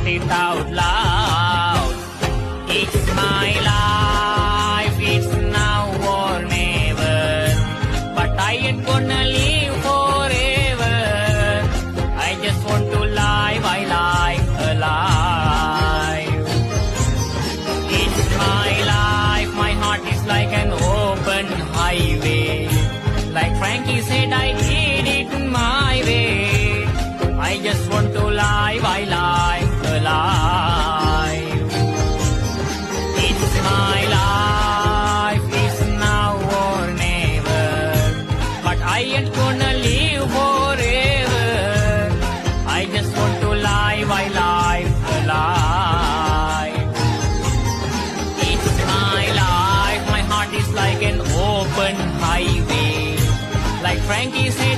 shout it out loud. It's my life, it's now or never. But I ain't gonna live forever. I just want to live, I live alive. It's my life, my heart is like an open highway. Like Frankie said, I did it my way. I just want to live, I live alive. It's my life, it's now or never. But I ain't gonna live forever. I just want to live, I live alive. It's my life, my heart is like an open highway. Like Frankie said,